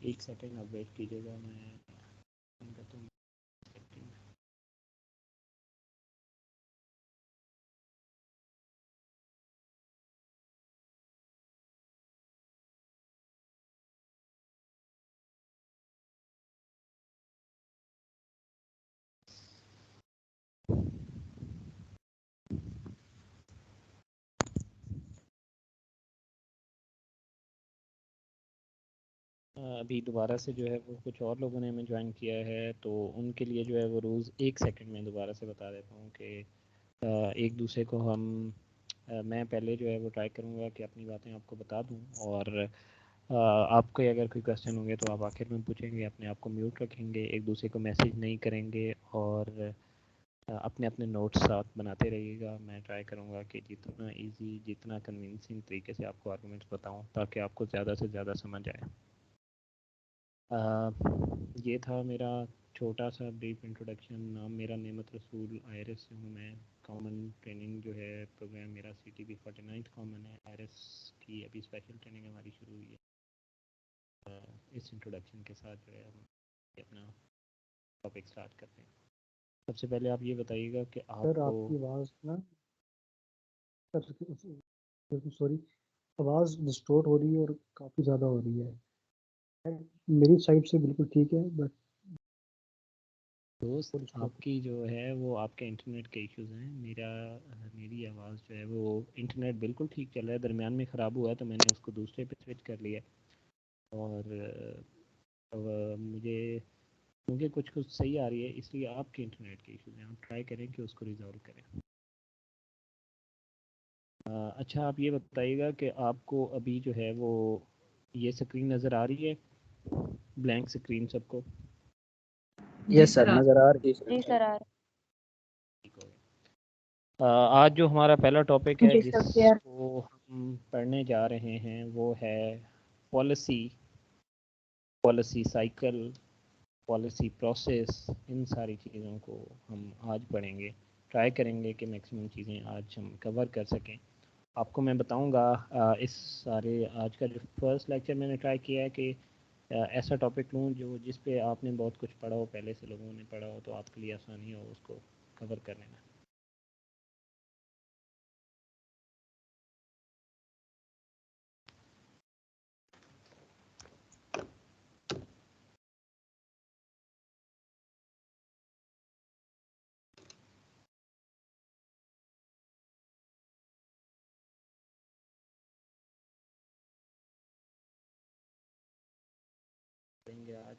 एक सेकंड आप वेट कीजिएगा, मैं करता हूँ। अभी दोबारा से जो है वो कुछ और लोगों ने हमें ज्वाइन किया है, तो उनके लिए जो है वो रूल्स एक सेकंड में दोबारा से बता देता हूँ कि एक दूसरे को हम मैं पहले जो है वो ट्राई करूँगा कि अपनी बातें आपको बता दूँ, और आपको अगर कोई क्वेश्चन होंगे तो आप आखिर में पूछेंगे, अपने आप को म्यूट रखेंगे, एक दूसरे को मैसेज नहीं करेंगे, और अपने अपने नोट्स साथ बनाते रहिएगा। मैं ट्राई करूँगा कि जितना इजी, जितना कन्विंसिंग तरीके से आपको आर्गूमेंट्स बताऊँ ताकि आपको ज़्यादा से ज़्यादा समझ आए। ये था मेरा छोटा सा ब्रीफ इंट्रोडक्शन। नाम मेरा नेमत रसूल, आईआरएस से हूँ मैं। कॉमन ट्रेनिंग जो है प्रोग्राम मेरा CTB 49 कॉमन है। आईआरएस की अभी स्पेशल ट्रेनिंग हमारी शुरू हुई है। इस इंट्रोडक्शन के साथ जो है हम अपना टॉपिक स्टार्ट करते हैं। सबसे पहले आप ये बताइएगा कि सर आपको आपकी आवाज़ ना, सर सॉरी, आवाज़ डिस्टोर्ट हो रही है और काफ़ी ज़्यादा हो रही है। मेरी साइड से बिल्कुल ठीक है, बट दोस्त, आपकी जो है वो आपके इंटरनेट के इश्यूज़ हैं। मेरी आवाज़ जो है वो, इंटरनेट बिल्कुल ठीक चल रहा है, दरमियान में ख़राब हुआ है तो मैंने उसको दूसरे पे स्विच कर लिया। और अब मुझे क्योंकि कुछ कुछ सही आ रही है, इसलिए आपके इंटरनेट के इश्यूज़ हैं, आप ट्राई करें कि उसको रिजॉल्व करें। अच्छा, आप ये बताइएगा कि आपको अभी जो है वो ये स्क्रीन नज़र आ रही है, ब्लैंक स्क्रीन सबको? यस सर, नज़र आ रही है। जी सर आ ठीक हो गया। आज जो हमारा पहला टॉपिक है जी सर क्लियर। जिसको हम पढ़ने जा रहे हैं वो है policy, policy cycle, policy process. इन सारी चीज़ों को हम आज पढ़ेंगे। ट्राई करेंगे कि मैक्सिमम चीज़ें आज हम कवर कर सकें। आपको मैं बताऊंगा इस सारे आज का जो फर्स्ट लेक्चर मैंने ट्राई किया है कि ऐसा टॉपिक लूँ जो जिस पे आपने बहुत कुछ पढ़ा हो, पहले से लोगों ने पढ़ा हो, तो आपके लिए आसानी हो उसको कवर करने में। पढ़ेंगे आज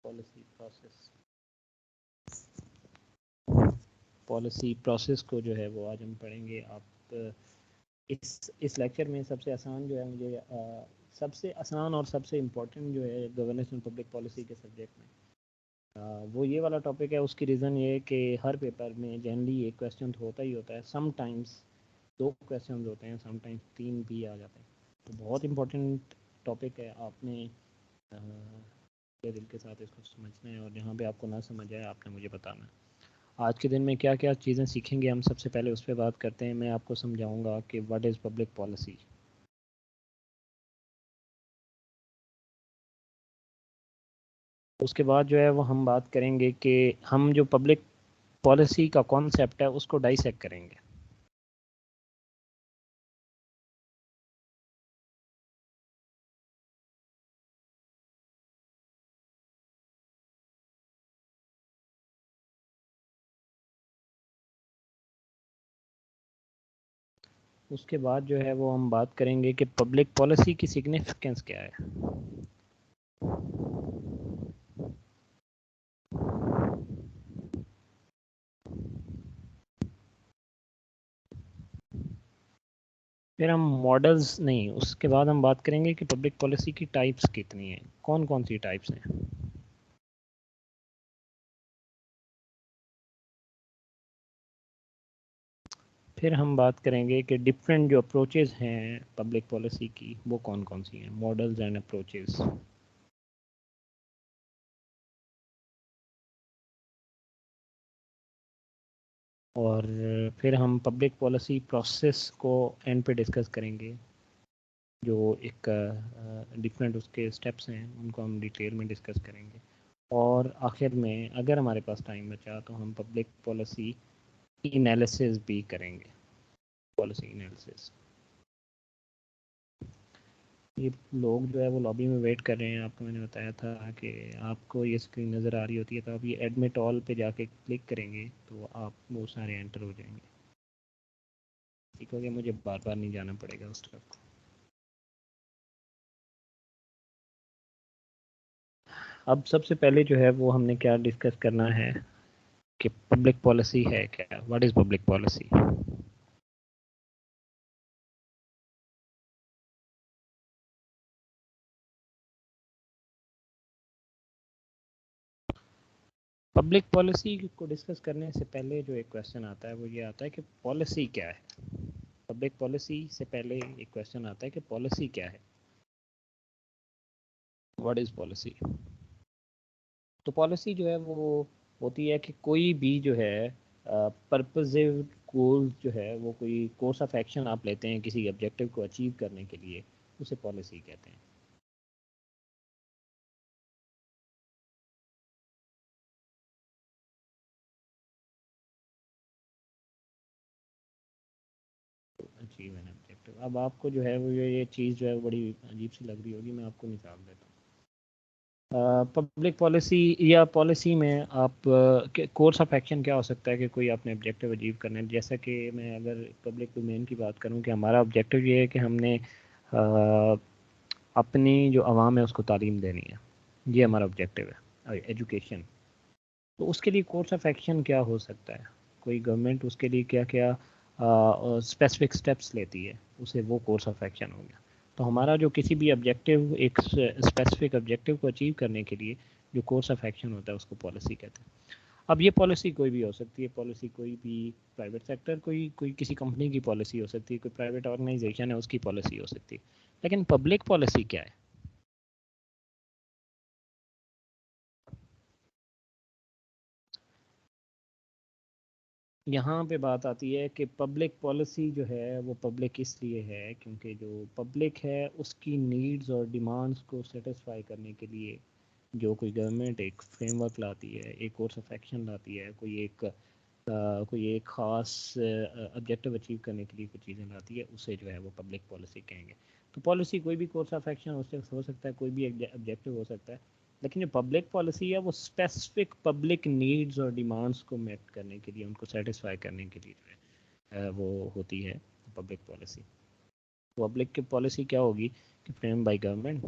पॉलिसी प्रोसेस। पॉलिसी प्रोसेस को जो है वो आज हम पढ़ेंगे। आप इस लेक्चर में सबसे आसान जो है मुझे सबसे आसान और सबसे इम्पोर्टेंट जो है गवर्नेंस एंड पब्लिक पॉलिसी के सब्जेक्ट में वो ये वाला टॉपिक है। उसकी रीज़न ये है कि हर पेपर में जनरली एक क्वेश्चन तो होता ही होता है, समटाइम्स दो क्वेश्चन होते हैं, समटाइम्स तीन भी आ जाते हैं। तो बहुत इम्पोर्टेंट टॉपिक है, आपने दिल के साथ इसको समझना है, और जहाँ पे आपको ना समझ आए आपने मुझे बताना है। आज के दिन में क्या क्या चीज़ें सीखेंगे हम, सबसे पहले उस पर बात करते हैं। मैं आपको समझाऊंगा कि व्हाट इज़ पब्लिक पॉलिसी। उसके बाद जो है वो हम बात करेंगे कि हम जो पब्लिक पॉलिसी का कॉन्सेप्ट है उसको डाइसेक्ट करेंगे। उसके बाद जो है वो हम बात करेंगे कि पब्लिक पॉलिसी की सिग्निफिकेंस क्या है। फिर हम मॉडल्स नहीं, उसके बाद हम बात करेंगे कि पब्लिक पॉलिसी की टाइप्स कितनी हैं, कौन कौन सी टाइप्स हैं। फिर हम बात करेंगे कि डिफरेंट जो अप्रोचेज़ हैं पब्लिक पॉलिसी की वो कौन कौन सी हैं, मॉडल्स एंड अप्रोचेज़। और फिर हम पब्लिक पॉलिसी प्रोसेस को एंड पे डिस्कस करेंगे। जो एक डिफरेंट उसके स्टेप्स हैं उनको हम डिटेल में डिस्कस करेंगे, और आखिर में अगर हमारे पास टाइम बचा तो हम पब्लिक पॉलिसी एनालिसिस भी करेंगे। पॉलिसी एनालिसिस, ये लोग जो है वो लॉबी में वेट कर रहे हैं। आपको मैंने बताया था कि आपको ये स्क्रीन नज़र आ रही होती है, तो आप ये एडमिट ऑल पे जाके क्लिक करेंगे तो आप वो सारे एंटर हो जाएंगे। ठीक हो गया, मुझे बार बार नहीं जाना पड़ेगा उस तरफ। अब सबसे पहले जो है वो हमने क्या डिस्कस करना है कि पब्लिक पॉलिसी है क्या, what is public policy. Public policy को डिस्कस करने से पहले जो एक क्वेश्चन आता है वो ये आता है कि पॉलिसी क्या है। पब्लिक पॉलिसी से पहले एक क्वेश्चन आता है कि पॉलिसी क्या है, व्हाट इज़ पॉलिसी। तो पॉलिसी जो है वो होती है कि कोई भी जो है पर्पजिव गोल जो है वो कोई कोर्स ऑफ एक्शन आप लेते हैं किसी ऑब्जेक्टिव को अचीव करने के लिए, उसे पॉलिसी कहते हैं। Achieve an objective. अब आपको जो है वो ये चीज़ जो है वो बड़ी अजीब सी लग रही होगी, मैं आपको मिसाल देता हूँ। पब्लिक पॉलिसी या पॉलिसी में आप कोर्स ऑफ एक्शन क्या हो सकता है कि कोई आपने ऑब्जेक्टिव अचीव करना है। जैसा कि मैं अगर पब्लिक डोमेन की बात करूं कि हमारा ऑब्जेक्टिव ये है कि हमने अपनी जो आवाम है उसको तालीम देनी है, ये हमारा ऑब्जेक्टिव है, एजुकेशन। तो उसके लिए कोर्स ऑफ एक्शन क्या हो सकता है, कोई गवर्नमेंट उसके लिए क्या क्या स्पेसिफिक स्टेप्स लेती है, उसे वो कोर्स ऑफ एक्शन हो गया। तो हमारा जो किसी भी ऑब्जेक्टिव, एक स्पेसिफिक ऑब्जेक्टिव को अचीव करने के लिए जो कोर्स ऑफ एक्शन होता है उसको पॉलिसी कहते हैं। अब ये पॉलिसी कोई भी हो सकती है, पॉलिसी कोई भी प्राइवेट सेक्टर, कोई कोई किसी कंपनी की पॉलिसी हो सकती है, कोई प्राइवेट ऑर्गेनाइजेशन है उसकी पॉलिसी हो सकती है। लेकिन पब्लिक पॉलिसी क्या है। यहाँ पे बात आती है कि पब्लिक पॉलिसी जो है वो पब्लिक इसलिए है क्योंकि जो पब्लिक है उसकी नीड्स और डिमांड्स को सेटिस्फाई करने के लिए जो कोई गवर्नमेंट एक फ्रेमवर्क लाती है, एक कोर्स ऑफ एक्शन लाती है, कोई एक ख़ास ऑब्जेक्टिव अचीव करने के लिए कुछ चीज़ें लाती है, उसे जो है वो पब्लिक पॉलिसी कहेंगे। तो पॉलिसी कोई भी कोर्स ऑफ एक्शन उससे हो सकता है, कोई भी ऑब्जेक्टिव हो सकता है, लेकिन जो पब्लिक पॉलिसी है वो स्पेसिफिक पब्लिक नीड्स और डिमांड्स को मेट करने के लिए, उनको सेटिस्फाई करने के लिए जो है वो होती है पब्लिक पॉलिसी। पब्लिक की पॉलिसी क्या होगी कि frame by government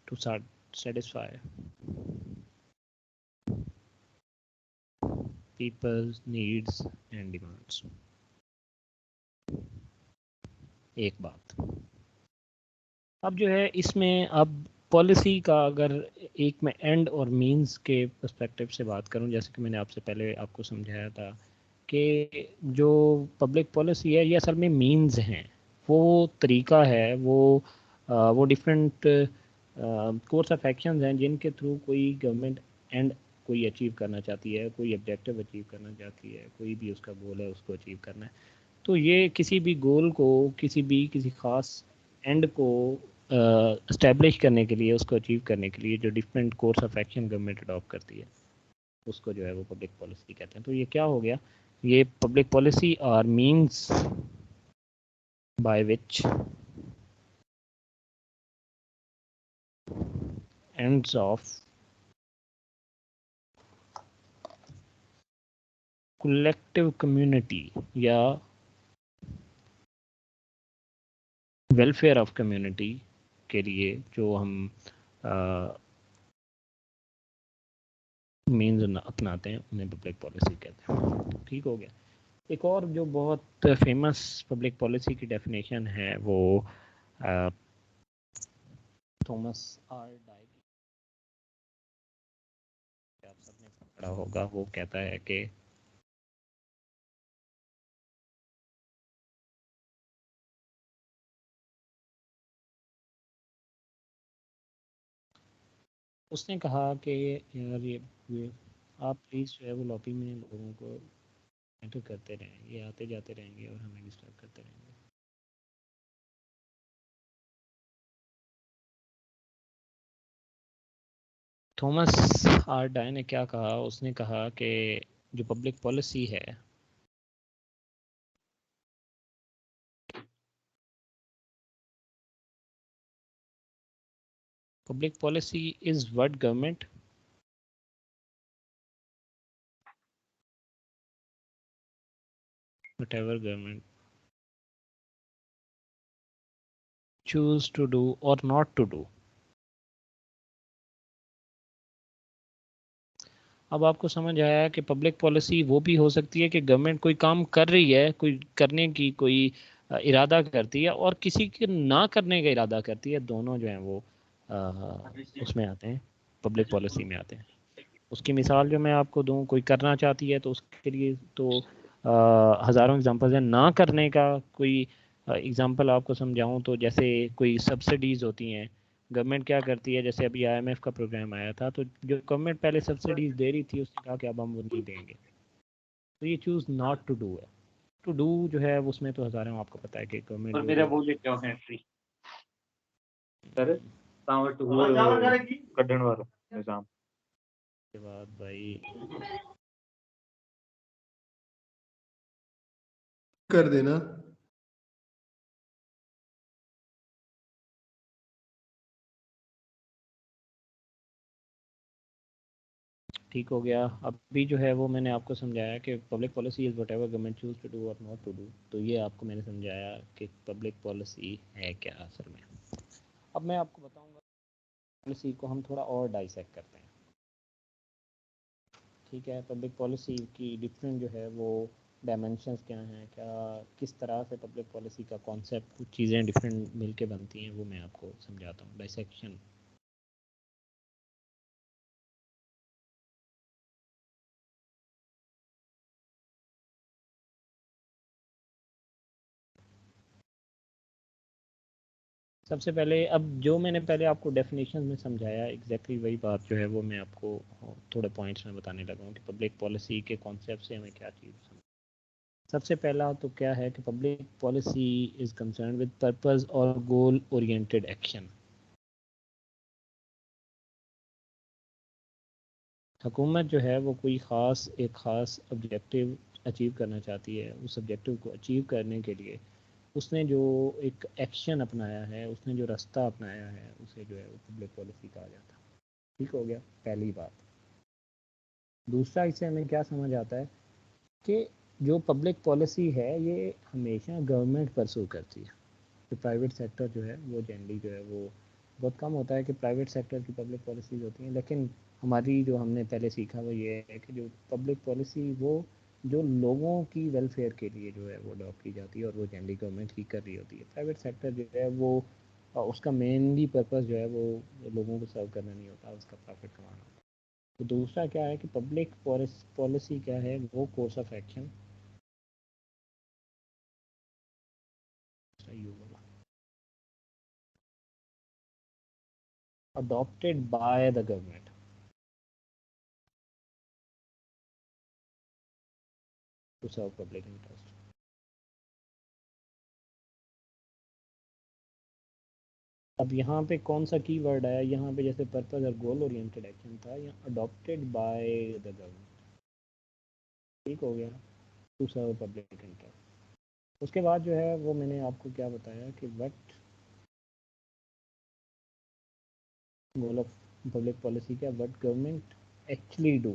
to satisfy people's needs and demands। एक बात। अब जो है इसमें अब पॉलिसी का अगर एक मैं एंड और मींस के पर्सपेक्टिव से बात करूं, जैसे कि मैंने आपसे पहले आपको समझाया था कि जो पब्लिक पॉलिसी है ये असल में मींस हैं, वो तरीका है, वो डिफरेंट कोर्स ऑफ एक्शंस हैं जिनके थ्रू कोई गवर्नमेंट एंड कोई अचीव करना चाहती है, कोई ऑब्जेक्टिव अचीव करना चाहती है, कोई भी उसका गोल है उसको अचीव करना है। तो ये किसी भी गोल को, किसी खास एंड को इस्टेब्लिश करने के लिए, उसको अचीव करने के लिए जो different course of action government adopt करती है उसको जो है वो पब्लिक पॉलिसी कहते हैं। तो ये क्या हो गया, ये public policy are means by which ends of collective community या वेलफेयर ऑफ कम्युनिटी के लिए जो हम मीन्स अपनाते हैं उन्हें पब्लिक पॉलिसी कहते हैं। ठीक हो गया। एक और जो बहुत फेमस पब्लिक पॉलिसी की डेफिनेशन है वो थॉमस आर डाइक, आप सबने पढ़ा होगा। वो कहता है कि उसने कहा कि यार ये आप प्लीज़ जो है वो लॉबी में लोगों को मैटर करते रहें, ये आते जाते रहेंगे और हमें डिस्टर्ब करते रहेंगे। थॉमस आर डाय ने क्या कहा, उसने कहा कि जो पब्लिक पॉलिसी है public policy is what government whatever government choose to do or not to do। अब आपको समझ आया कि पब्लिक पॉलिसी वो भी हो सकती है कि गवर्नमेंट कोई काम कर रही है, कोई करने की कोई इरादा करती है, और किसी के ना करने का इरादा करती है। दोनों जो हैं वो उसमें आते हैं, पब्लिक पॉलिसी में आते हैं। उसकी मिसाल जो मैं आपको दूं, कोई करना चाहती है तो उसके लिए तो हज़ारों एग्जांपल्स हैं। ना करने का कोई एग्जांपल आपको समझाऊं तो जैसे कोई सब्सिडीज़ होती हैं, गवर्नमेंट क्या करती है, जैसे अभी आईएमएफ का प्रोग्राम आया था, तो जो गवर्नमेंट पहले सब्सिडीज दे रही थी उसने कहा कि अब हम वो नहीं देंगे, तो ये चूज़ नॉट टू डू है। टू डू जो है उसमें तो हज़ारों, आपको पता है कि गवर्नमेंट जो है के बाद भाई कर देना। ठीक हो गया। अभी जो है वो मैंने आपको समझाया कि public policy is whatever government choose to do और नॉट टू डू। तो ये आपको मैंने समझाया कि पब्लिक पॉलिसी है क्या असल में। अब मैं आपको बताऊंगा पॉलिसी को हम थोड़ा और डाइसेक्ट करते हैं। ठीक है, पब्लिक पॉलिसी की डिफरेंट जो है वो डायमेंशंस क्या हैं, क्या किस तरह से पब्लिक पॉलिसी का कॉन्सेप्ट, कुछ चीज़ें डिफरेंट मिलके बनती हैं, वो मैं आपको समझाता हूँ। डाइसेक्शन। सबसे पहले, अब जो मैंने पहले आपको डेफिनेशन में समझाया, एग्जैक्टली वही बात जो है वो मैं आपको थोड़े पॉइंट्स में बताने लगा हूँ कि पब्लिक पॉलिसी के कॉन्सेप्ट से हमें क्या चीज़ समझ। सबसे पहला तो क्या है कि public policy is concern with purpose और गोल ओरिएंटेड एक्शन। हुकूमत जो है वो कोई ख़ास एक ख़ास ऑब्जेक्टिव अचीव करना चाहती है। उस ऑब्जेक्टिव को अचीव करने के लिए उसने जो एक एक्शन अपनाया है, उसने जो रास्ता अपनाया है, उसे जो है वो पब्लिक पॉलिसी कहा जाता है। ठीक हो गया पहली बात। दूसरा, इससे हमें क्या समझ आता है कि जो पब्लिक पॉलिसी है ये हमेशा गवर्नमेंट परसू करती है। तो प्राइवेट सेक्टर जो है वो जनरली जो है वो बहुत कम होता है कि प्राइवेट सेक्टर की पब्लिक पॉलिसीज होती हैं। लेकिन हमारी जो हमने पहले सीखा वो ये है कि जो पब्लिक पॉलिसी वो जो लोगों की वेलफेयर के लिए जो है वो अडॉप्ट की जाती है और वो जनरली गवर्नमेंट ही कर रही होती है। प्राइवेट सेक्टर जो है वो उसका मेनली पर्पस जो है वो लोगों को सर्व करना नहीं होता, उसका प्रॉफिट कमाना होता है। तो दूसरा क्या है कि पब्लिक पॉलिसी क्या है, वो course of action adopted by the government to serve public interest। अब यहाँ पे कौन सा की वर्ड आया, यहाँ पे जैसे पर्पस और गोल ओरिएंटेड एक्शन था, यहाँ अडॉप्टेड बाय द गवर्नमेंट। ठीक हो गया, टू सर्व पब्लिक इंटरेस्ट। उसके बाद जो है वो मैंने आपको क्या बताया कि what goal of public policy क्या, what government actually do.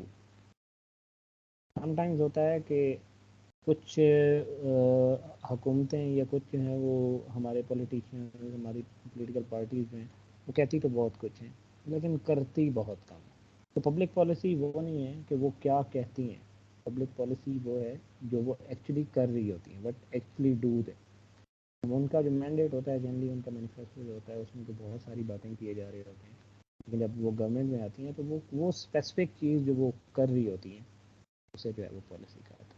Sometimes होता है कि कुछ हुकूमतें या कुछ जो हैं वो हमारे पॉलिटिशियन, हमारी पॉलिटिकल पार्टीज़ हैं, वो कहती तो बहुत कुछ हैं लेकिन करती बहुत कम है। तो पब्लिक पॉलिसी वो नहीं है कि वो क्या कहती हैं, पब्लिक पॉलिसी वो है जो वो एक्चुअली कर रही होती है, बट एक्चुअली डू दे। उनका जो मैंडेट होता है, जनरली उनका मैनिफेस्टो जो होता है, उसमें तो बहुत सारी बातें किए जा रहे होते हैं, लेकिन जब वो गवर्नमेंट में आती हैं तो वो स्पेसिफिक चीज़ जो वो कर रही होती हैं उसे जो है वो पॉलिसी कहता है।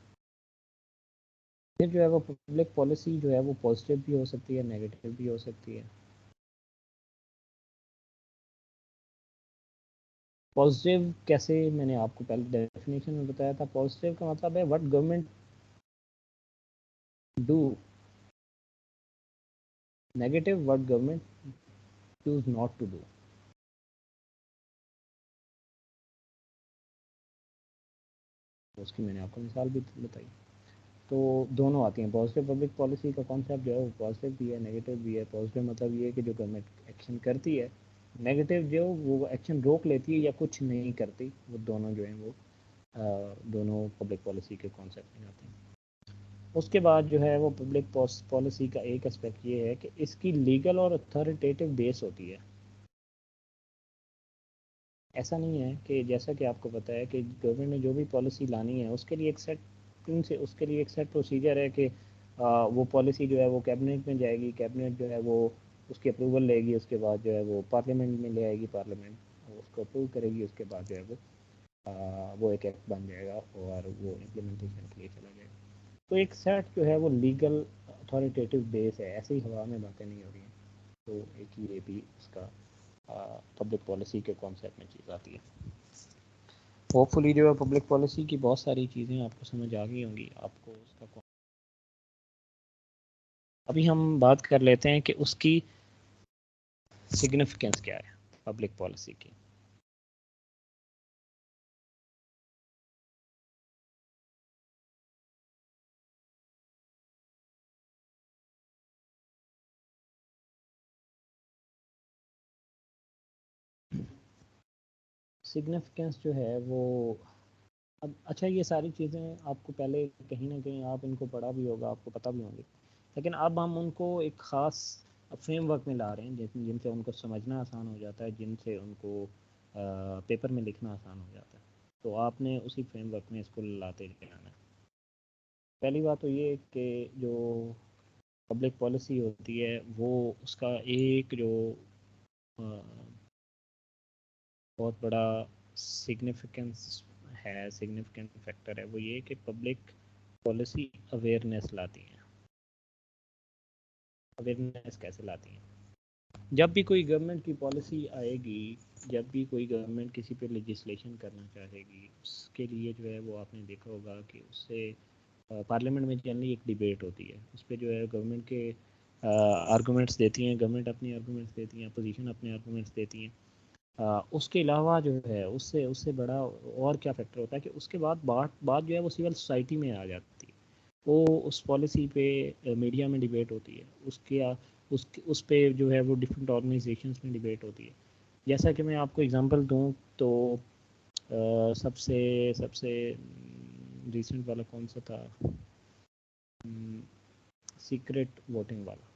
फिर जो है वो पब्लिक पॉलिसी जो है वो पॉजिटिव भी हो सकती है, नेगेटिव भी हो सकती है। पॉजिटिव कैसे, मैंने आपको पहले डेफिनेशन में बताया था। पॉजिटिव का मतलब है what government Do. Negative, what government choose not to do. उसकी मैंने आपको मिसाल भी बताई। तो दोनों आती हैं। पॉजिटिव पब्लिक पॉलिसी का कॉन्सेप्ट जो है वो पॉजिटिव भी है, नेगेटिव भी है। पॉजिटिव मतलब ये है कि जो गवर्नमेंट एक्शन करती है, नेगेटिव जो वो एक्शन रोक लेती है या कुछ नहीं करती। वो दोनों जो हैं वो दोनों पब्लिक पॉलिसी के कॉन्सेप्ट में आते हैं। उसके बाद जो है वो पब्लिक पॉलिसी का एक एस्पेक्ट ये है कि इसकी लीगल और अथॉरिटेटिव बेस होती है। ऐसा नहीं है कि जैसा कि आपको पता है कि गवर्नमेंट ने जो भी पॉलिसी लानी है उसके लिए एक सेट प्रोसीजर है कि वो पॉलिसी जो है वो कैबिनेट में जाएगी, कैबिनेट जो है वो उसकी अप्रूवल लेगी, उसके बाद जो है वो पार्लियामेंट में ले आएगी, पार्लियामेंट उसको अप्रूव करेगी, उसके बाद जो है वो एक एक्ट बन जाएगा और वो इम्प्लीमेंटेशन के लिए चला जाएगा। तो एक सेट जो है वो लीगल अथॉरिटेटिव बेस है, ऐसे ही हवा में बातें नहीं हो रही हैं। तो एक ये भी उसका पब्लिक पॉलिसी के कॉन्सेप्ट में चीज़ आती है। होपफुली जो है पब्लिक पॉलिसी की बहुत सारी चीज़ें आपको समझ आ गई होंगी। आपको उसका अभी हम बात कर लेते हैं कि उसकी सिग्निफिकेंस क्या है पब्लिक पॉलिसी की। सिग्निफिकेंस जो है वो अब अच्छा, ये सारी चीज़ें आपको पहले कहीं ना कहीं आप इनको पढ़ा भी होगा, आपको पता भी होंगे, लेकिन अब हम उनको एक ख़ास फ्रेमवर्क में ला रहे हैं जिनसे उनको समझना आसान हो जाता है, जिनसे उनको पेपर में लिखना आसान हो जाता है। तो आपने उसी फ्रेमवर्क में इसको लाते जाना है। पहली बात तो ये कि जो पब्लिक पॉलिसी होती है वो उसका एक जो बहुत बड़ा सिग्निफिकेंस है, सिग्निफिकेंट फैक्टर है, वो ये कि पब्लिक पॉलिसी अवेयरनेस लाती है। अवेयरनेस कैसे लाती हैं? जब भी कोई गवर्नमेंट की पॉलिसी आएगी, जब भी कोई गवर्नमेंट किसी पे लेजिस्लेशन करना चाहेगी, उसके लिए जो है वो आपने देखा होगा कि उससे पार्लियामेंट में जनरली एक डिबेट होती है। उस पर जो है गवर्नमेंट के आर्गूमेंट्स देती हैं, गवर्नमेंट अपनी आर्गूमेंट्स देती हैं, अपोजिशन अपने आर्गूमेंट्स देती हैं। उसके अलावा जो है उससे उससे बड़ा और क्या फैक्टर होता है कि उसके बाद बात जो है वो सिविल सोसाइटी में आ जाती है। वो उस पॉलिसी पे मीडिया में डिबेट होती है, उस पे जो है वो डिफरेंट ऑर्गेनाइजेशंस में डिबेट होती है। जैसा कि मैं आपको एग्जांपल दूं तो सबसे सबसे रिसेंट वाला कौन सा था, सीक्रेट वोटिंग वाला।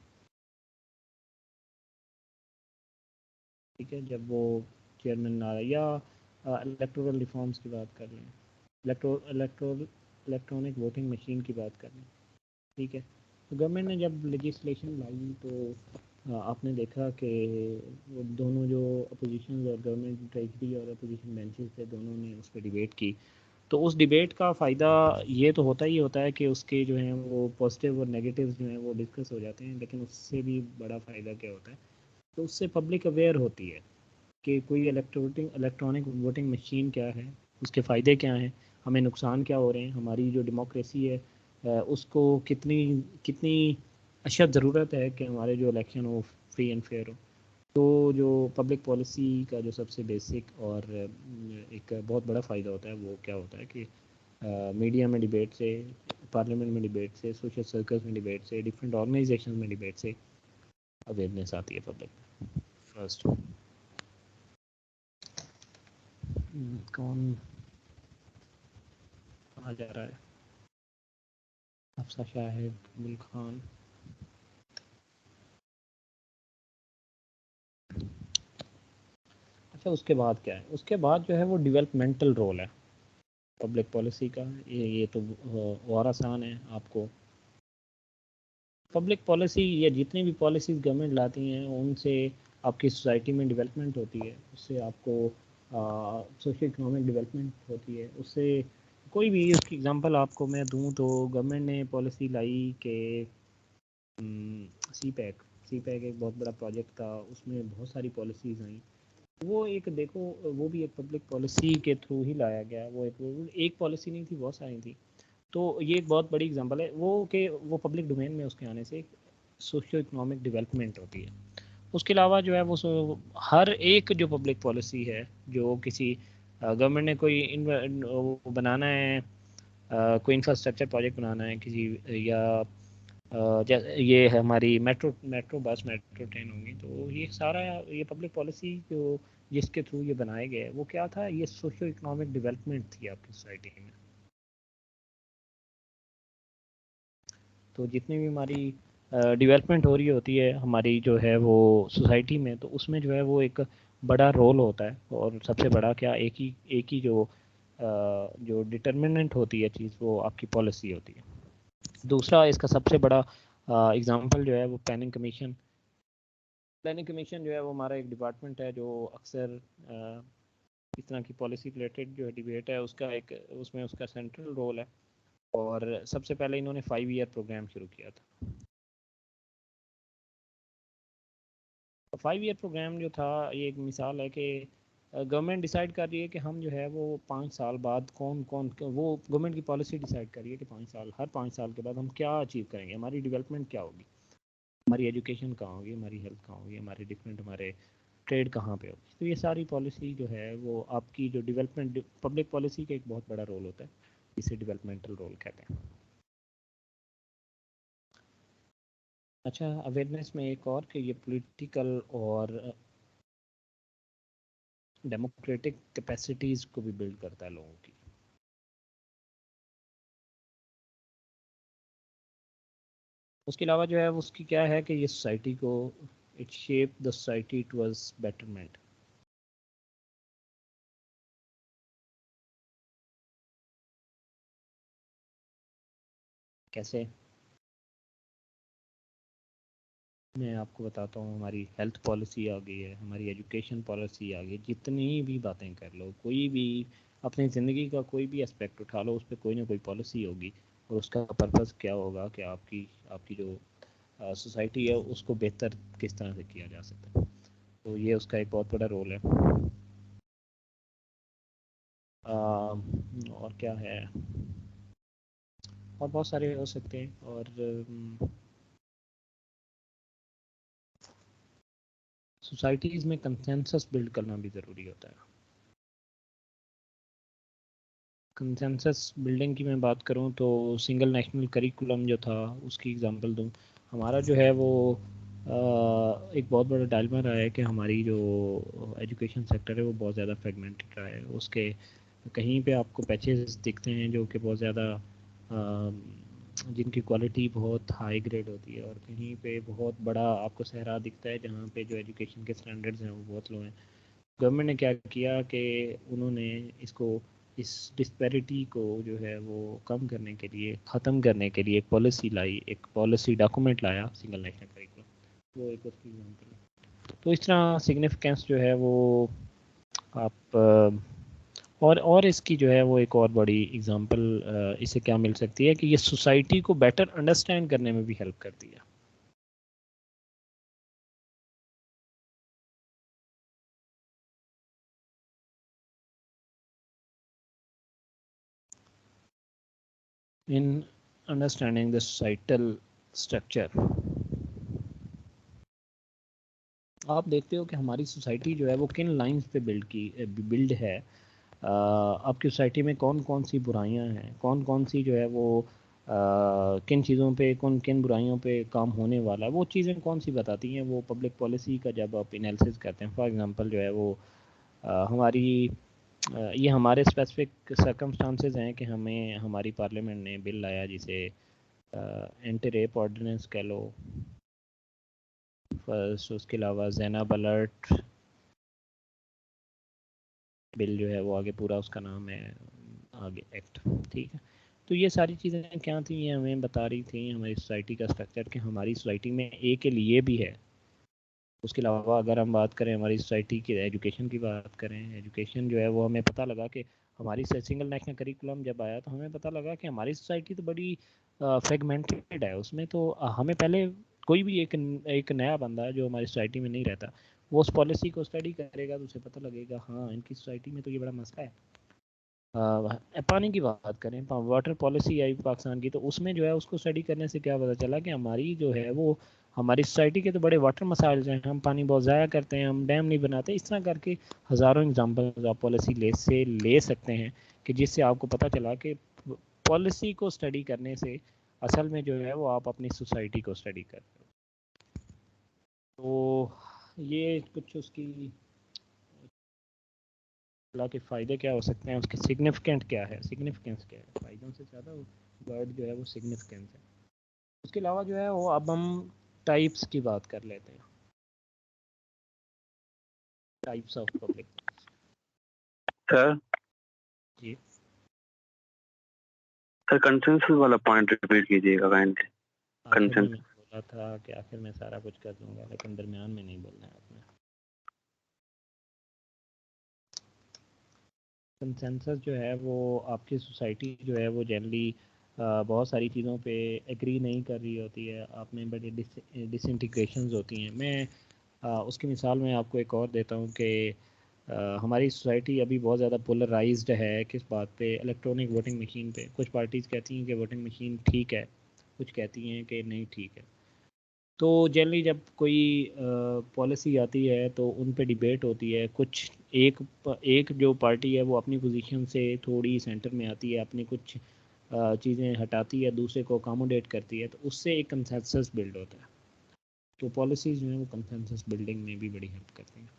ठीक है, जब वो चेयरमैन ना रहा, या इलेक्टोरल रिफॉर्म्स की बात कर लें, इलेक्ट्रॉनिक वोटिंग मशीन की बात कर लें। ठीक है, तो गवर्नमेंट ने जब लेजिस्लेशन लाई तो आपने देखा कि वो दोनों जो अपोजिशन और गवर्नमेंट ट्रेजरी और अपोजिशन बेंचेस थे, दोनों ने उस पर डिबेट की। तो उस डिबेट का फ़ायदा ये तो होता ही होता है कि उसके जो हैं वो पॉजिटिव और नेगेटिव जो हैं वो डिस्कस हो जाते हैं, लेकिन उससे भी बड़ा फ़ायदा क्या होता है, तो उससे पब्लिक अवेयर होती है कि कोई इलेक्ट्रॉनिक वोटिंग मशीन क्या है, उसके फ़ायदे क्या हैं, हमें नुकसान क्या हो रहे हैं, हमारी जो डेमोक्रेसी है उसको कितनी कितनी अशद ज़रूरत है कि हमारे जो इलेक्शन हो फ्री एंड फेयर हो। तो जो पब्लिक पॉलिसी का जो सबसे बेसिक और एक बहुत बड़ा फ़ायदा होता है वो क्या होता है कि मीडिया में डिबेट से, पार्लियामेंट में डिबेट से, सोशल सर्कल्स में डिबेट से, डिफरेंट ऑर्गेनाइजेशन में डिबेट से अवेयरनेस आती है पब्लिक में। फर्स्ट कौन आ जा रहा है? हफ्सा शाहिद, अब्दुल खान। अच्छा, उसके बाद क्या है? उसके बाद जो है वो डेवलपमेंटल रोल है पब्लिक पॉलिसी का। ये तो और आसान है आपको। पब्लिक पॉलिसी या जितनी भी पॉलिसीज़ गवर्नमेंट लाती हैं उनसे आपकी सोसाइटी में डेवलपमेंट होती है, उससे आपको सोशल इकोनॉमिक डेवलपमेंट होती है। उससे कोई भी उसकी एग्जांपल आपको मैं दूं तो गवर्नमेंट ने पॉलिसी लाई कि सी पैक एक बहुत बड़ा प्रोजेक्ट था, उसमें बहुत सारी पॉलिसीज़ आई। वो एक देखो, वो भी एक पब्लिक पॉलिसी के थ्रू ही लाया गया। वो एक पॉलिसी नहीं थी, बहुत सारी थी। तो ये एक बहुत बड़ी एग्जांपल है वो कि वो पब्लिक डोमेन में उसके आने से सोशियो इकोनॉमिक डेवलपमेंट होती है। उसके अलावा जो है वो हर एक जो पब्लिक पॉलिसी है, जो किसी गवर्नमेंट ने कोई बनाना है, कोई इंफ्रास्ट्रक्चर प्रोजेक्ट बनाना है किसी, या ये है हमारी मेट्रो बस, मेट्रो ट्रेन होंगी, तो ये सारा ये पब्लिक पॉलिसी जो जिसके थ्रू ये बनाए गए वो क्या था, ये सोशियो इकोनॉमिक डेवलपमेंट थी आपकी सोसाइटी में। तो जितनी भी हमारी डेवलपमेंट हो रही होती है हमारी जो है वो सोसाइटी में, तो उसमें जो है वो एक बड़ा रोल होता है, और सबसे बड़ा क्या एक ही जो डिटर्मिनेंट होती है चीज़, वो आपकी पॉलिसी होती है। दूसरा इसका सबसे बड़ा एग्जांपल जो है वो प्लानिंग कमीशन। प्लानिंग कमीशन जो है वो हमारा एक डिपार्टमेंट है जो अक्सर इस तरह की पॉलिसी रिलेटेड जो डिबेट है उसका एक उसमें उसका सेंट्रल रोल है। और सबसे पहले इन्होंने 5 ईयर प्रोग्राम शुरू किया था। 5 ईयर प्रोग्राम जो था ये एक मिसाल है कि गवर्नमेंट डिसाइड कर रही है कि हम जो है वो 5 साल बाद कौन कौन वो गवर्नमेंट की पॉलिसी डिसाइड कर रही है कि 5 साल, हर 5 साल के बाद हम क्या अचीव करेंगे, हमारी डेवलपमेंट क्या होगी, हमारी एजुकेशन कहाँ होगी, हमारी हेल्थ कहाँ होगी, हमारे डिफरेंट हमारे ट्रेड कहाँ पे होगी। तो ये सारी पॉलिसी जो है वो आपकी जो डेवलपमेंट पब्लिक पॉलिसी का एक बहुत बड़ा रोल होता है, इसे डेवलपमेंटल रोल कहते हैं। अच्छा, अवेयरनेस में एक और कि ये पॉलिटिकल और डेमोक्रेटिक कैपेसिटीज़ को भी बिल्ड करता है लोगों की। उसके अलावा जो है उसकी क्या है कि ये सोसाइटी को it shape the society towards betterment. कैसे, मैं आपको बताता हूँ। हमारी हेल्थ पॉलिसी आ गई है, हमारी एजुकेशन पॉलिसी आ गई, जितनी भी बातें कर लो, कोई भी अपनी ज़िंदगी का कोई भी एस्पेक्ट उठा लो, उस पर कोई ना कोई पॉलिसी होगी, और उसका पर्पज़ क्या होगा कि आपकी आपकी जो सोसाइटी है उसको बेहतर किस तरह से किया जा सकता है। तो ये उसका एक बहुत बड़ा रोल है। और क्या है, और बहुत सारे हो सकते हैं। और सोसाइटीज़ में कंसेंसस बिल्ड करना भी ज़रूरी होता है। कंसेंसस बिल्डिंग की मैं बात करूं तो सिंगल नेशनल करिकुलम जो था उसकी एग्जांपल दूं। हमारा जो है वो एक बहुत बड़ा डायलेमा रहा है कि हमारी जो एजुकेशन सेक्टर है वो बहुत ज़्यादा फ्रेगमेंटेड रहा है। उसके कहीं पे आपको पैचेस दिखते हैं जो कि बहुत ज़्यादा जिनकी क्वालिटी बहुत हाई ग्रेड होती है, और कहीं पे बहुत बड़ा आपको सहरा दिखता है जहाँ पे जो एजुकेशन के स्टैंडर्ड्स हैं वो बहुत लो हैं। गवर्नमेंट ने क्या किया कि उन्होंने इसको इस डिस्पैरिटी को जो है वो कम करने के लिए, ख़त्म करने के लिए एक पॉलिसी लाई, एक पॉलिसी डॉक्यूमेंट लाया, सिंगल नेशनल करिकुलम। वो एक उसकी एग्जांपल है। तो इस तरह सिग्निफिकेंस जो है वो आप और इसकी जो है वो एक और बड़ी एग्जांपल इसे क्या मिल सकती है कि ये सोसाइटी को बेटर अंडरस्टैंड करने में भी हेल्प करती है। In understanding the societal structure, आप देखते हो कि हमारी सोसाइटी जो है वो किन लाइंस पे बिल्ड है। आपकी सोसाइटी में कौन कौन सी बुराइयां हैं, कौन कौन सी जो है वो किन चीज़ों पे, कौन किन बुराइयों पे काम होने वाला है, वो चीज़ें कौन सी बताती हैं वो पब्लिक पॉलिसी का जब आप एनालिसिस करते हैं। फॉर एग्जांपल जो है वो हमारी ये हमारे स्पेसिफिक सर्कमस्टांसेस हैं कि हमें हमारी पार्लियामेंट ने बिल लाया जिसे एंटी रेप ऑर्डिनेंस कह लो। फर्स्ट उसके अलावा ज़ैनब अलर्ट बिल जो है वो आगे पूरा उसका नाम है आगे एक्ट, ठीक है। तो ये सारी चीज़ें क्या थी, ये हमें बता रही थी हमारी सोसाइटी का स्ट्रक्चर कि हमारी सोसाइटी में ए के लिए भी है। उसके अलावा अगर हम बात करें हमारी सोसाइटी की एजुकेशन की बात करें, एजुकेशन जो है वो हमें पता लगा कि हमारी सिंगल नेशनल करिकुलम जब आया तो हमें पता लगा कि हमारी सोसाइटी तो बड़ी फ्रेगमेंटेड है। उसमें तो हमें पहले कोई भी एक नया बंदा जो हमारी सोसाइटी में नहीं रहता, वो उस पॉलिसी को स्टडी करेगा तो उसे पता लगेगा हाँ इनकी सोसाइटी में तो ये बड़ा मसला है। पानी की बात करें, वाटर पॉलिसी आई पाकिस्तान की, तो उसमें जो है उसको स्टडी करने से क्या पता चला कि हमारी जो है वो हमारी सोसाइटी के तो बड़े वाटर मसाइल हैं, हम पानी बहुत ज़ाया करते हैं, हम डैम नहीं बनाते, इस तरह करके हज़ारों एग्जांपल्स आप पॉलिसी ले सकते हैं कि जिससे आपको पता चला कि पॉलिसी को स्टडी करने से असल में जो है वो आप अपनी सोसाइटी को स्टडी कर रहे हो। तो ये कुछ उसकी के फ़ायदे क्या हो सकते हैं, उसके सिग्निफिकेंट क्या है, सिग्निफिकेंस क्या है, फ़ायदों से ज़्यादा वर्ड जो है वो सिग्निफिकेंस है। उसके अलावा जो है वो अब हम टाइप्स की बात कर लेते हैं, types of public. Sir ji sir consensus वाला पॉइंट रिपीट कीजिएगा काइंडली। आखिर में कंसेंसस मैं बोला था कि आखिर में सारा कुछ कर दूंगा, लेकिन दरमियान में नहीं बोलना है आपने। कंसेंसस जो है वो आपकी सोसाइटी जो है वो जनरली बहुत सारी चीज़ों पे एग्री नहीं कर रही होती है, आप में बड़े डिसइंटीग्रेशंस होती हैं। मैं उसकी मिसाल मैं आपको एक और देता हूँ कि हमारी सोसाइटी अभी बहुत ज़्यादा पोलराइज्ड है किस बात पे, इलेक्ट्रॉनिक वोटिंग मशीन पे। कुछ पार्टीज़ कहती हैं कि वोटिंग मशीन ठीक है, कुछ कहती हैं कि नहीं ठीक है। तो जनरली जब कोई पॉलिसी आती है तो उन पे डिबेट होती है, कुछ एक जो पार्टी है वो अपनी पोजीशन से थोड़ी सेंटर में आती है, अपनी कुछ चीज़ें हटाती है, दूसरे को अकोमोडेट करती है, तो उससे एक कंसेंसस बिल्ड होता है। तो पॉलिसीज़ जो हैं वो कंसेंसस बिल्डिंग में भी बड़ी हेल्प करती हैं।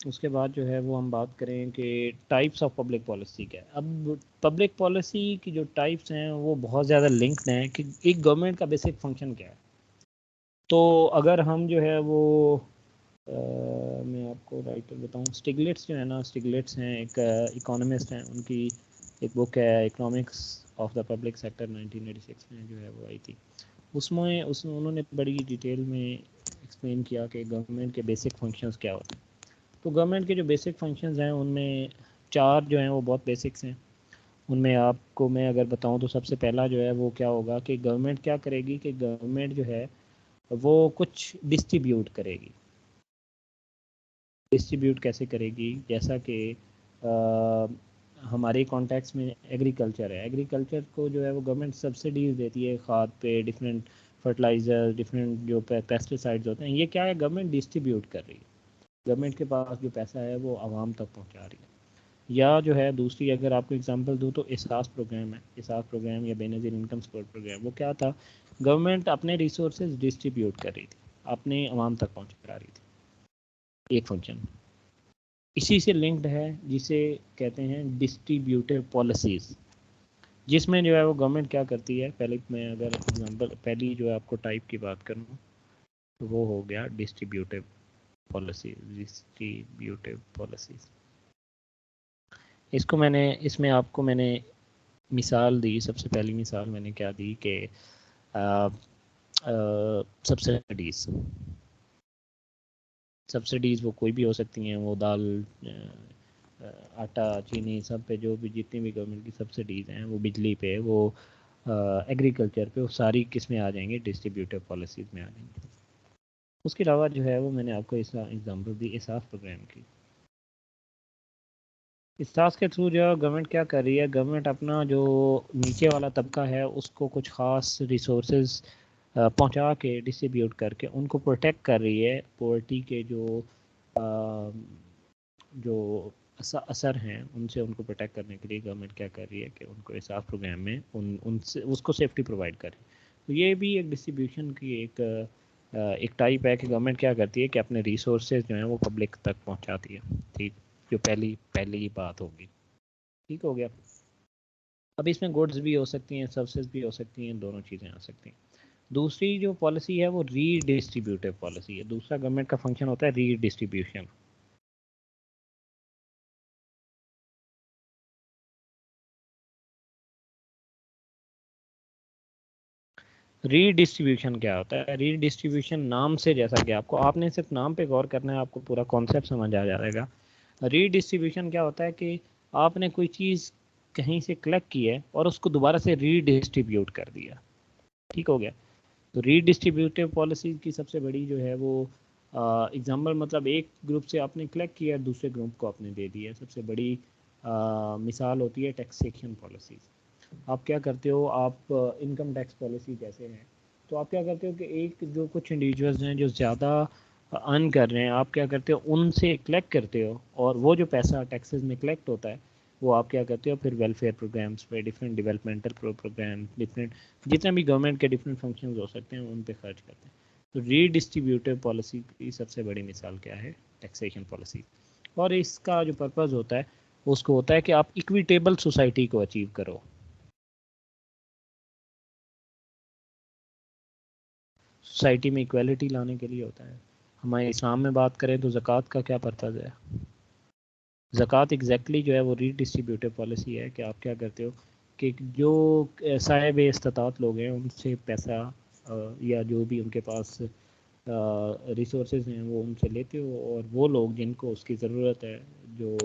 उसके बाद जो है वो हम बात करें कि टाइप्स ऑफ पब्लिक पॉलिसी क्या है। अब पब्लिक पॉलिसी की जो टाइप्स हैं वो बहुत ज़्यादा लिंक्ड हैं कि एक गवर्नमेंट का बेसिक फंक्शन क्या है। तो अगर हम जो है वो मैं आपको राइटर बताऊं, स्टिग्लिट्स जो है ना, स्टिग्लिट्स हैं एक इकोनॉमिस्ट हैं, उनकी एक बुक है economics of the public sector 1986 में जो है वो आई थी। उसमें उन्होंने बड़ी डिटेल में एक्सप्लेन किया कि गवर्नमेंट के बेसिक फंक्शंस क्या होते हैं। तो गवर्नमेंट के जो बेसिक फंक्शंस हैं उनमें चार जो हैं वो बहुत बेसिक्स हैं। उनमें आपको मैं अगर बताऊं तो सबसे पहला जो है वो क्या होगा कि गवर्नमेंट क्या करेगी कि गवर्नमेंट जो है वो कुछ डिस्ट्रीब्यूट करेगी। डिस्ट्रीब्यूट कैसे करेगी, जैसा कि हमारे कॉन्टेक्स्ट में एग्रीकल्चर है, एग्रीकल्चर को जो है वो गवर्नमेंट सब्सिडीज देती है खाद पे, डिफरेंट फर्टिलाइज़र, डिफरेंट जो पेस्टिसाइड्स होते हैं, ये क्या है, गवर्नमेंट डिस्ट्रीब्यूट कर रही है। गवर्नमेंट के पास जो पैसा है वो आवाम तक पहुंचा रही है। या जो है दूसरी अगर आपको एग्जांपल दूं तो एहसास प्रोग्राम है, एहसास प्रोग्राम या बेनज़ीर इनकम सपोर्ट प्रोग्राम, वो क्या था, गवर्नमेंट अपने रिसोर्सेज डिस्ट्रीब्यूट कर रही थी, अपने आवाम तक पहुंचा रही थी, एक फंक्शन। इसी से लिंक्ड है जिसे कहते हैं डिस्ट्रीब्यूटिव पॉलिसीज़, जिसमें जो है वो गवर्नमेंट क्या करती है। पहले मैं अगर एग्जांपल पहली जो है आपको टाइप की बात करूँ तो वो हो गया डिस्ट्रीब्यूटिव पॉलिसी, डिस्ट्रीब्यूटिव पॉलिसीज़। इसको मैंने इसमें आपको मैंने मिसाल दी, सबसे पहली मिसाल मैंने क्या दी कि सब्सिडीज़ वो कोई भी हो सकती हैं, वो दाल, आटा, चीनी, सब पे जो भी जितनी भी गवर्नमेंट की सब्सिडीज़ हैं, वो बिजली पे, वो एग्रीकल्चर पे, वो सारी किस में आ जाएंगे, डिस्ट्रीब्यूटिव पॉलिसीज़ में आ जाएंगे। उसके अलावा जो है वो मैंने आपको इस एग्जांपल दी एहसास प्रोग्राम की। एहसास के थ्रू जो है गवर्नमेंट क्या कर रही है, गवर्नमेंट अपना जो नीचे वाला तबका है उसको कुछ ख़ास रिसोर्सेज पहुंचा के, डिस्ट्रीब्यूट करके उनको प्रोटेक्ट कर रही है। पॉवर्टी के जो असर हैं उनसे उनको प्रोटेक्ट करने के लिए गवर्नमेंट क्या कर रही है कि उनको एहसास प्रोग्राम में उनसे उसको सेफ्टी प्रोवाइड कर रही है। तो ये भी एक डिस्ट्रीब्यूशन की एक टाइप है कि गवर्नमेंट क्या करती है कि अपने रिसोर्सेज जो हैं वो पब्लिक तक पहुंचाती है। ठीक, जो पहली बात होगी। ठीक हो गया। अब इसमें गुड्स भी हो सकती हैं, सर्विसेज भी हो सकती हैं, दोनों चीज़ें आ सकती हैं। दूसरी जो पॉलिसी है वो रीडिस्ट्रीब्यूटिव पॉलिसी है। दूसरा गवर्नमेंट का फंक्शन होता है रीडिस्ट्रीब्यूशन। रीडिस्ट्रीब्यूशन क्या होता है, रीडिस्ट्रीब्यूशन नाम से, जैसा कि आपने सिर्फ नाम पे गौर करना है, आपको पूरा कॉन्सेप्ट समझ आ जाएगा। रीडिस्ट्रीब्यूशन क्या होता है कि आपने कोई चीज़ कहीं से कलेक्ट की है और उसको दोबारा से रीडिस्ट्रीब्यूट कर दिया। ठीक हो गया। तो रीडिस्ट्रीब्यूटिव पॉलिसी की सबसे बड़ी जो है वो एग्जाम्पल मतलब एक ग्रुप से आपने कलेक्ट किया दूसरे ग्रुप को आपने दे दिया। सबसे बड़ी मिसाल होती है टैक्सेशन पॉलिसीज़। आप क्या करते हो, आप इनकम टैक्स पॉलिसी जैसे हैं तो आप क्या करते हो कि एक जो कुछ इंडिविजुअल्स हैं जो ज़्यादा अर्न कर रहे हैं, आप क्या करते हो उनसे कलेक्ट करते हो, और वो जो पैसा टैक्सेस में कलेक्ट होता है वो आप क्या करते हो फिर वेलफेयर प्रोग्राम्स पे, डिफरेंट डेवलपमेंटल प्रोग्राम, डिफरेंट जितने भी गवर्नमेंट के डिफरेंट फंक्शंस हो सकते हैं उन पे खर्च करते हैं। तो रीडिस्ट्रीब्यूटिव पॉलिसी की सबसे बड़ी मिसाल क्या है, टैक्सेशन पॉलिसी। और इसका जो पर्पज़ होता है उसको होता है कि आप इक्विटेबल सोसाइटी को अचीव करो। सोसाइटी में इक्वालिटी लाने के लिए होता है। हमारे इस्लाम में बात करें तो ज़कात का क्या पर्पज़ है? ज़कात एग्जैक्टली जो है वो रीडिस्ट्रीब्यूटिव पॉलिसी है कि आप क्या करते हो कि जो साहिब इस्तात लोग हैं उनसे पैसा या जो भी उनके पास रिसोर्सेज हैं वो उनसे लेते हो, और वो लोग जिनको उसकी ज़रूरत है, जो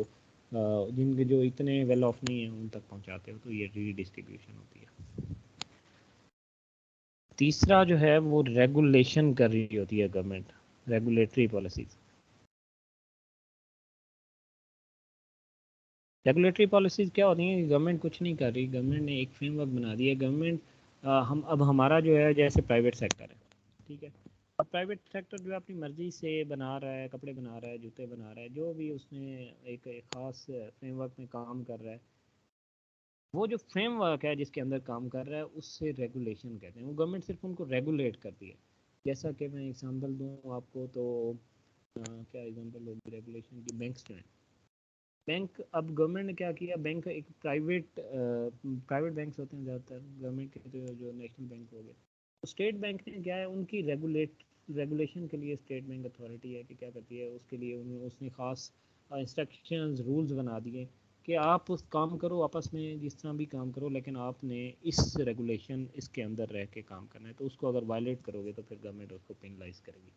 जिनके जो इतने वेल ऑफ नहीं है उन तक पहुंचाते हो। तो ये रीडिस्ट्रीब्यूशन होती है। तीसरा जो है वो रेगुलेशन कर रही होती है government, regulatory policies. Regulatory policies क्या होती हैं? गवर्नमेंट कुछ नहीं कर रही, गवर्नमेंट ने एक फ्रेमवर्क बना दिया है। गवर्नमेंट हम अब हमारा जो है जैसे प्राइवेट सेक्टर है, ठीक है, अब प्राइवेट सेक्टर जो है अपनी मर्ज़ी से बना रहा है, कपड़े बना रहा है, जूते बना रहा है, जो भी उसने एक ख़ास फ्रेमवर्क में काम कर रहा है। वो जो फ्रेमवर्क है जिसके अंदर काम कर रहा है उससे रेगुलेशन कहते हैं। वो गवर्नमेंट सिर्फ उनको रेगुलेट करती है। जैसा कि मैं एग्जांपल दूं आपको तो क्या एग्जांपल होगी रेगुलेशन की? बैंक्स जो हैं, बैंक, अब गवर्नमेंट ने क्या किया, बैंक एक प्राइवेट बैंक्स होते हैं ज़्यादातर, गवर्नमेंट के जो नेशनल बैंक हो गए, तो स्टेट बैंक ने क्या है उनकी रेगुलेशन के लिए स्टेट बैंक अथॉरिटी है कि क्या करती है, उसके लिए उसने ख़ास इंस्ट्रक्शंस रूल्स बना दिए कि आप उस काम करो आपस में जिस तरह भी काम करो, लेकिन आपने इस रेगुलेशन इसके अंदर रह के काम करना है। तो उसको अगर वायलेट करोगे तो फिर गवर्नमेंट उसको पेनलाइज करेगी।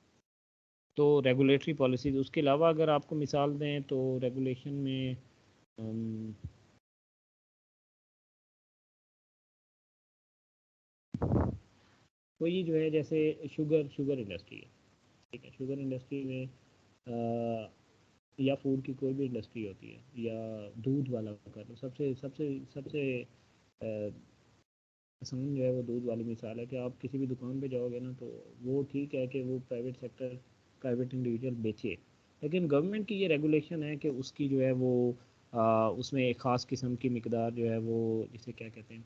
तो रेगुलेटरी पॉलिसीज, उसके अलावा अगर आपको मिसाल दें तो रेगुलेशन में तो ये जो है जैसे शुगर इंडस्ट्री है, ठीक है, शुगर इंडस्ट्री में या फूड की कोई भी इंडस्ट्री होती है, या दूध वाला कर लो, सबसे सबसे सबसे आसान जो है वो दूध वाली मिसाल है कि आप किसी भी दुकान पे जाओगे ना तो वो ठीक है कि वो प्राइवेट सेक्टर, प्राइवेट इंडिविजुअल बेचे, लेकिन गवर्नमेंट की ये रेगुलेशन है कि उसकी जो है वो उसमें एक ख़ास किस्म की मिकदार जो है वो, जिसे क्या कहते हैं,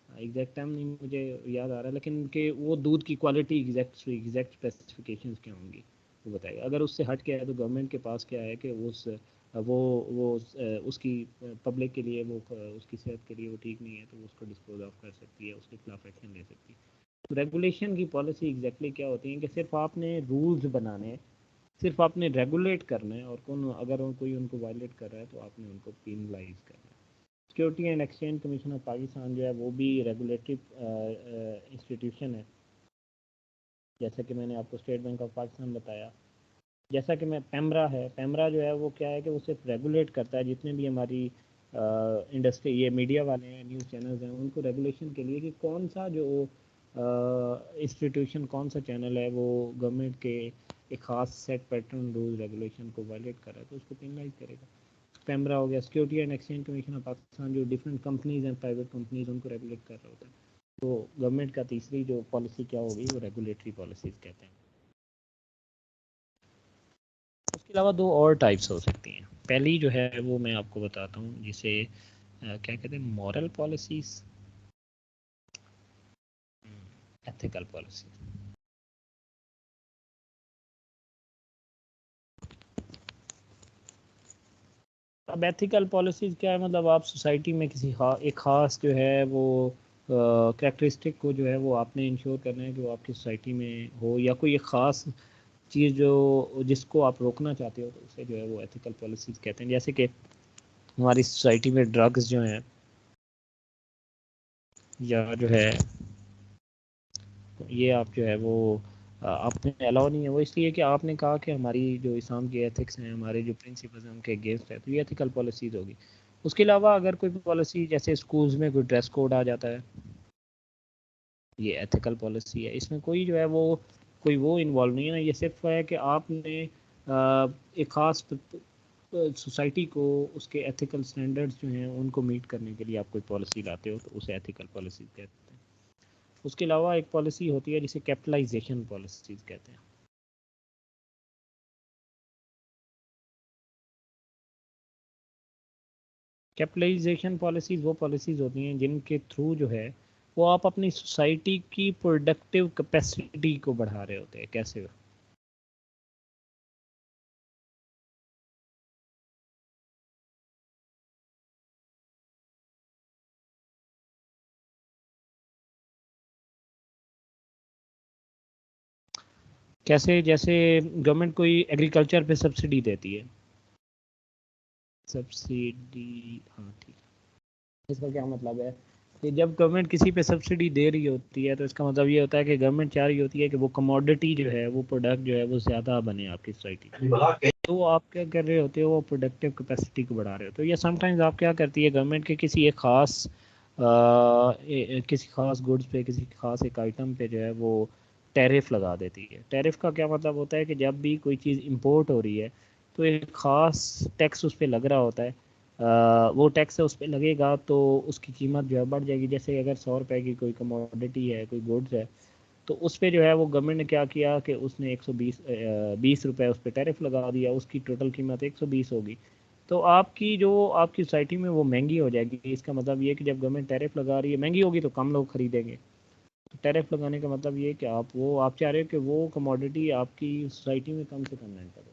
एग्जैक्ट टाइम नहीं मुझे याद आ रहा है, लेकिन कि वो दूध की क्वालिटी एग्जैक्ट स्पेसिफिकेशंस क्या होंगी वो बताएगा। अगर उससे हट के है तो गवर्नमेंट के पास क्या है कि वो उसकी पब्लिक के लिए वो उसकी सेहत के लिए वो ठीक नहीं है तो उसको डिस्पोज ऑफ कर सकती है, उसके खिलाफ एक्शन ले सकती है। तो रेगुलेशन की पॉलिसी एग्जैक्टली क्या होती है कि सिर्फ आपने रूल्स बनाने हैं, सिर्फ आपने रेगुलेट करना है, और कौन अगर कोई उनको वायलेट कर रहा है तो आपने उनको पेनलाइज करना है। Security and exchange commission of Pakistan जो है वो भी रेगुलेटरी इंस्टीट्यूशन है। जैसा कि मैंने आपको स्टेट बैंक ऑफ पाकिस्तान बताया, जैसा कि मैं पैमरा है, पैमरा जो है वो क्या है कि वो सिर्फ रेगुलेट करता है जितने भी हमारी इंडस्ट्री, ये मीडिया वाले हैं, न्यूज़ चैनल्स हैं, उनको रेगुलेशन के लिए कि कौन सा जो इंस्टीट्यूशन, कौन सा चैनल है वो गवर्नमेंट के एक ख़ास सेट पैटर्न रूल रेगुलेशन को वायलेट कर रहा है तो उसको पेनलाइज करेगा। पैमरा हो गया। Security and exchange commission of Pakistan जो डिफरेंट कंपनीज हैं, प्राइवेट कंपनीज, उनको रेगुलेट कर रहा होता है। तो गवर्नमेंट का तीसरी जो पॉलिसी क्या होगी वो रेगुलेटरी पॉलिसीज कहते हैं। उसके अलावा दो और टाइप्स हो सकती हैं। पहली जो है वो मैं आपको बताता हूँ जिसे क्या कहते हैं, मॉरल पॉलिसीज, एथिकल पॉलिसी। अब एथिकल पॉलिसीज क्या है, मतलब आप सोसाइटी में किसी एक ख़ास जो है वो कैरेक्टरिस्टिक को जो है वो आपने इंश्योर करना है कि वो आपकी सोसाइटी में हो, या कोई एक ख़ास चीज़ जो जिसको आप रोकना चाहते हो तो उसे जो है वो एथिकल पॉलिसीज कहते हैं। जैसे कि हमारी सोसाइटी में ड्रग्स जो हैं, या जो है ये आप जो है वो आपने अलाउ नहीं है, वो इसलिए कि आपने कहा कि हमारी जो इस्लाम की एथिक्स हैं, हमारे जो प्रिंसिपल्स हैं उनके अगेंस्ट है, तो ये एथिकल पॉलिसीज होगी। उसके अलावा अगर कोई पॉलिसी, जैसे स्कूल्स में कोई ड्रेस कोड आ जाता है, ये एथिकल पॉलिसी है, इसमें कोई जो है वो इन्वॉल्व नहीं है ना, ये सिर्फ है कि आपने एक ख़ास सोसाइटी को उसके एथिकल स्टैंडर्ड्स जो हैं उनको मीट करने के लिए आप कोई पॉलिसी लाते हो तो उसे एथिकल पॉलिसी कहते हैं। उसके अलावा एक पॉलिसी होती है जिसे कैपिटलाइजेशन पॉलिसीज कहते हैं। कैपिटलाइजेशन पॉलिसीज़ वो पॉलिसीज़ होती हैं जिनके थ्रू जो है वो आप अपनी सोसाइटी की प्रोडक्टिव कैपेसिटी को बढ़ा रहे होते हैं। कैसे? कैसे? जैसे गवर्नमेंट कोई एग्रीकल्चर पे सब्सिडी देती है, सब्सिडी, हाँ ठीक है। इसका क्या मतलब है कि जब गवर्नमेंट किसी पे सब्सिडी दे रही होती है तो इसका मतलब ये होता है कि गवर्नमेंट चाह रही होती है कि वो कमोडिटी जो है, वो प्रोडक्ट जो है वो ज़्यादा बने आपकी सोसाइटी में। तो आप क्या कर रहे होते हो, वो प्रोडक्टिव कैपेसिटी को बढ़ा रहे होते हो। या समटाइम्स आप क्या करती है गवर्नमेंट के किसी एक ख़ास किसी ख़ास गुड्स पे, किसी ख़ास एक आइटम पे जो है वो टैरिफ लगा देती है। टैरिफ का क्या मतलब होता है कि जब भी कोई चीज़ इंपोर्ट हो रही है तो एक ख़ास टैक्स उस पर लग रहा होता है। वो टैक्स उस पर लगेगा तो उसकी कीमत जो है बढ़ जाएगी। जैसे अगर 100 रुपये की कोई कमोडिटी है, कोई गुड्स है, तो उस पर जो है वो गवर्नमेंट ने क्या किया कि उसने 120 रुपये उस पर टैरिफ लगा दिया, उसकी टोटल कीमत 120 होगी। तो आपकी सोसाइटी में वो महंगी हो जाएगी। इसका मतलब ये कि जब गवर्नमेंट टैरिफ लगा रही है, महंगी होगी तो कम लोग खरीदेंगे। तो टैरिफ लगाने का मतलब ये कि आप चाह रहे हो कि वो कमोडिटी आपकी सोसाइटी में कम से कम एंटर हो।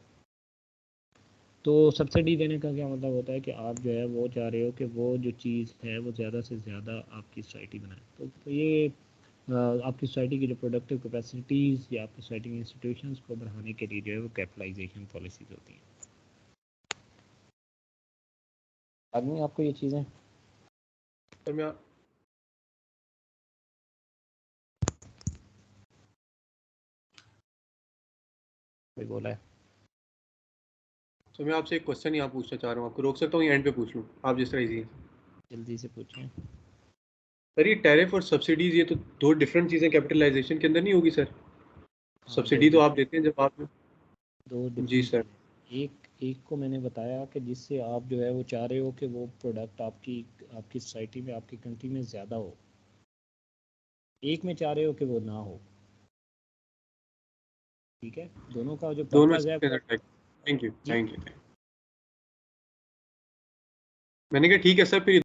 तो सब्सिडी देने का क्या मतलब होता है कि आप जो है वो चाह रहे हो कि वो जो चीज़ है वो ज़्यादा से ज़्यादा आपकी सोसाइटी बनाए। तो ये आपकी सोसाइटी की जो प्रोडक्टिव कैपेसिटीज़ या आपकी सोसाइटी की इंस्टीट्यूशंस को बढ़ाने के लिए जो है वो कैपिटलाइजेशन पॉलिसीज होती हैं। आदमी आपको ये चीज़ें तो मैं कोई बोला है? तो मैं आपसे एक क्वेश्चन यहाँ पूछना चाह रहा हूँ, आपको रोक सकता हूँ या एंड पे पूछ लूँ, आप जिस तरह इजी है। जल्दी से पूछें। सर ये टैरिफ और सब्सिडीज ये तो दो डिफरेंट चीज़ें कैपिटलाइजेशन के अंदर नहीं होगी सर? सब्सिडी तो आप देते हैं जब आप दो जी डिफरेंट सर। चीज़ें। एक को मैंने बताया कि जिससे आप जो है वो चाह रहे हो कि वो प्रोडक्ट आपकी सोसाइटी में, आपकी कंट्री में ज़्यादा हो। एक में चाह रहे हो कि वो ना हो। ठीक है, दोनों का जो दोनों पर्पज़ है वो thank you ji thank you. मैंने कहा ठीक है सर, फिर